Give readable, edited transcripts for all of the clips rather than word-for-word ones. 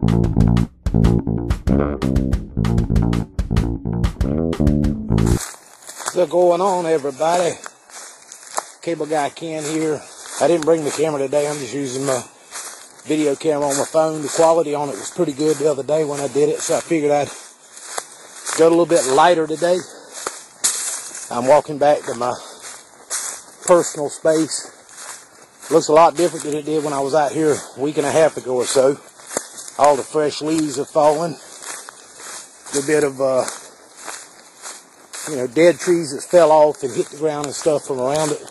What's going on, everybody? Cable Guy Ken here. I didn't bring the camera today. I'm just using my video camera on my phone. The quality on it was pretty good the other day when I did it, so I figured I'd go a little bit lighter today. I'm walking back to my personal space. Looks a lot different than it did when I was out here a week and a half ago or so. All the fresh leaves have fallen. A bit of dead trees that fell off and hit the ground and stuff from around it.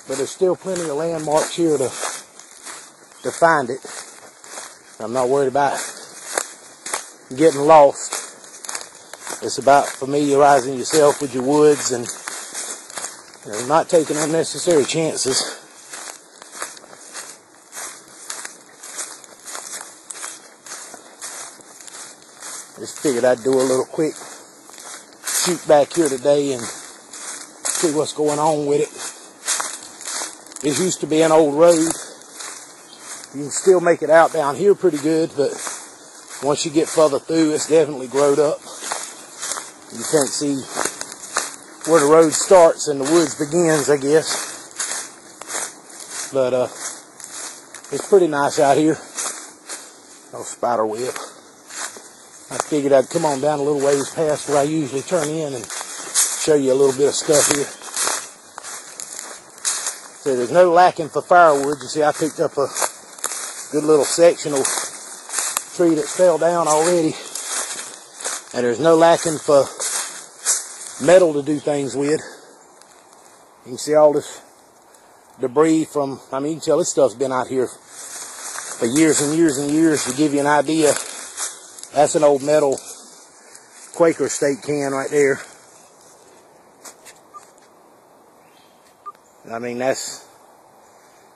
But there's still plenty of landmarks here to find it. I'm not worried about getting lost. It's about familiarizing yourself with your woods and not taking unnecessary chances. Just figured I'd do a little quick shoot back here today and see what's going on with it. This used to be an old road. You can still make it out down here pretty good, but once you get further through, it's definitely growed up. You can't see where the road starts and the woods begins, I guess. But it's pretty nice out here. Oh, spider web. I figured I'd come on down a little ways past where I usually turn in and show you a little bit of stuff here. So there's no lacking for firewood. You see, I picked up a good little sectional tree that fell down already. And there's no lacking for metal to do things with. You can see all this debris from, you can tell this stuff's been out here for years and years and years. To give you an idea, that's an old metal Quaker steak can right there.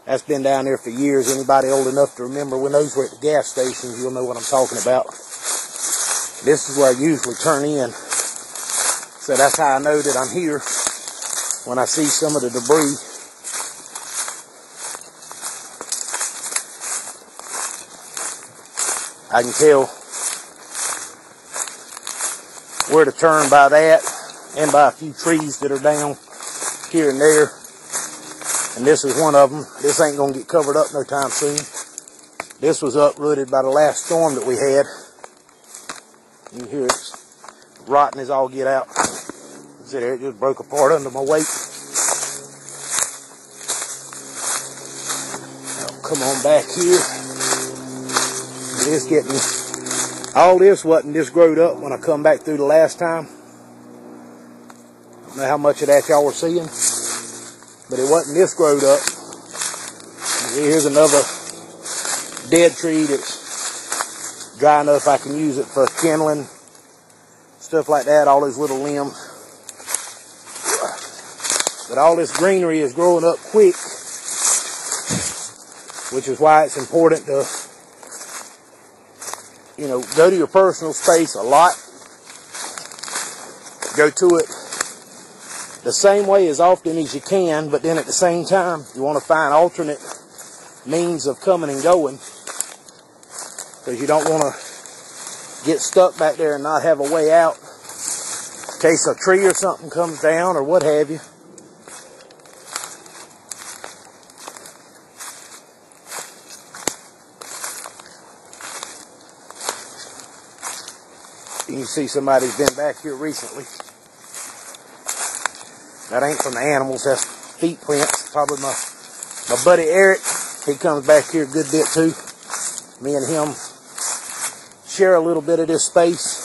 That's been down there for years. Anybody old enough to remember when those were at the gas stations, you'll know what I'm talking about. This is where I usually turn in. So that's how I know that I'm here, when I see some of the debris. I can tell where to turn by that, and by a few trees that are down here and there. And this is one of them. This ain't gonna get covered up no time soon. This was uprooted by the last storm that we had. You can hear it's rotten as all get out. See there, it just broke apart under my weight. Now, come on back here. It's getting, all this wasn't this growed up when I come back through the last time. I don't know how much of that y'all were seeing, but it wasn't this growed up. Here's another dead tree that's dry enough I can use it for kindling, stuff like that, all those little limbs. But all this greenery is growing up quick, which is why it's important to go to your personal space a lot. Go to it the same way as often as you can, but then at the same time, you want to find alternate means of coming and going, because you don't want to get stuck back there and not have a way out in case a tree or something comes down or what have you. You can see somebody's been back here recently. That ain't from the animals, that's feet prints. Probably my buddy Eric. He comes back here a good bit too. Me and him share a little bit of this space.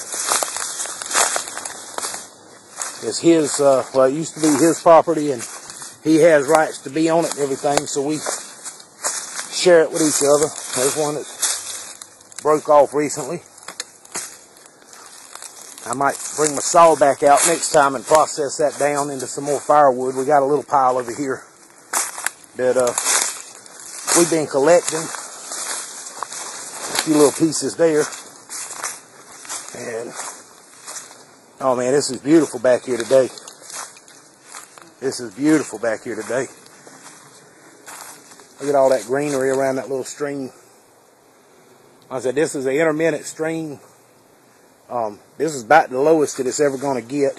It's his, well, it used to be his property, and he has rights to be on it and everything, so we share it with each other. There's one that broke off recently. I might bring my saw back out next time and process that down into some more firewood. We got a little pile over here that we've been collecting. A few little pieces there. And, oh man, this is beautiful back here today. This is beautiful back here today. Look at all that greenery around that little stream. I said, this is an intermittent stream. This is about the lowest that it's ever going to get.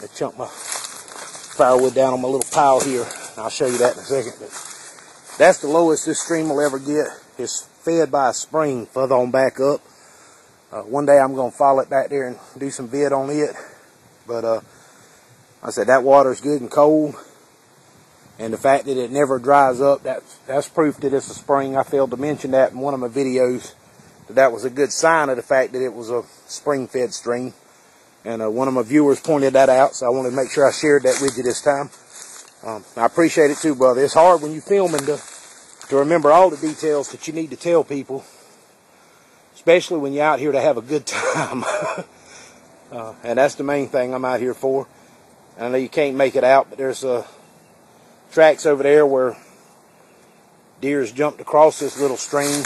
I chunk my firewood down on my little pile here. I'll show you that in a second. But that's the lowest this stream will ever get. It's fed by a spring further on back up. One day I'm going to follow it back there and do some vid on it. But I said that water's good and cold. And the fact that it never dries up, that's proof that it's a spring. I failed to mention that in one of my videos. That was a good sign of the fact that it was a spring-fed stream. And one of my viewers pointed that out, so I wanted to make sure I shared that with you this time. I appreciate it too, brother. It's hard when you're filming to remember all the details that you need to tell people, especially when you're out here to have a good time. And that's the main thing I'm out here for. I know you can't make it out, but there's tracks over there where deer's jumped across this little stream,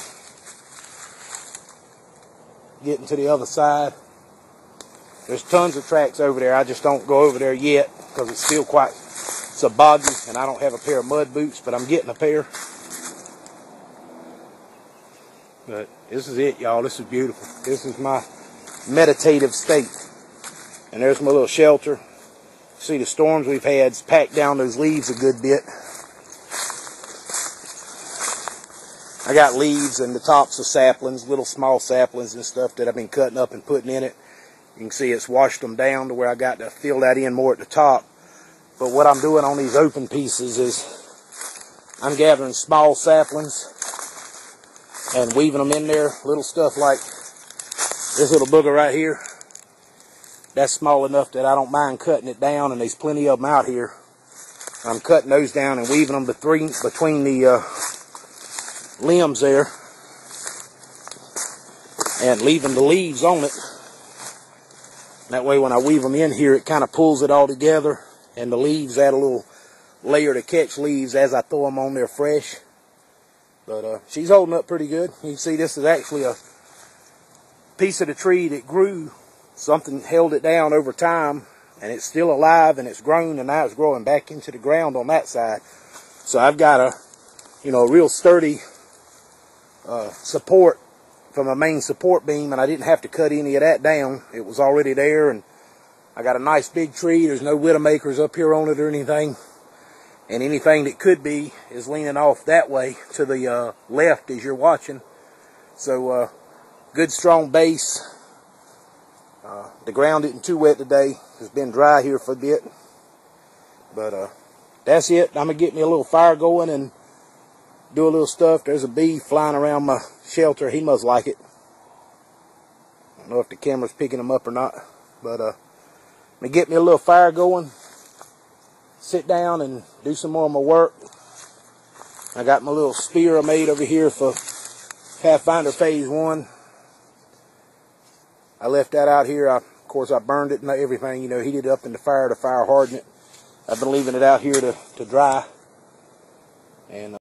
getting to the other side. There's tons of tracks over there. I just don't go over there yet because it's still quite so boggy, and I don't have a pair of mud boots, but I'm getting a pair. But this is it, y'all. This is beautiful. This is my meditative state. And there's my little shelter. See, the storms we've had packed down those leaves a good bit. I got leaves and the tops of saplings, little small saplings and stuff that I've been cutting up and putting in it. You can see it's washed them down to where I got to fill that in more at the top. But what I'm doing on these open pieces is I'm gathering small saplings and weaving them in there. Little stuff like this little booger right here. That's small enough that I don't mind cutting it down, and there's plenty of them out here. I'm cutting those down and weaving them between the limbs there and leaving the leaves on it. That way when I weave them in here, it kind of pulls it all together, and the leaves add a little layer to catch leaves as I throw them on there fresh. But she's holding up pretty good. You can see this is actually a piece of the tree that grew. Something held it down over time, and it's still alive, and it's grown, and now it's growing back into the ground on that side. So I've got a real sturdy support from a main support beam, and I didn't have to cut any of that down. It was already there, and I got a nice big tree. There's no widowmakers up here on it or anything, and anything that could be is leaning off that way to the left as you're watching. So good strong base. The ground isn't too wet today. It's been dry here for a bit. But that's it. I'm going to get me a little fire going and do a little stuff. There's a bee flying around my shelter. He must like it. I don't know if the camera's picking him up or not. But I'm going to get me a little fire going. Sit down and do some more of my work. I got my little spear I made over here for Pathfinder Phase 1. I left that out here. Of course, I burned it and everything, heated it up in the fire to fire harden it. I've been leaving it out here to dry. And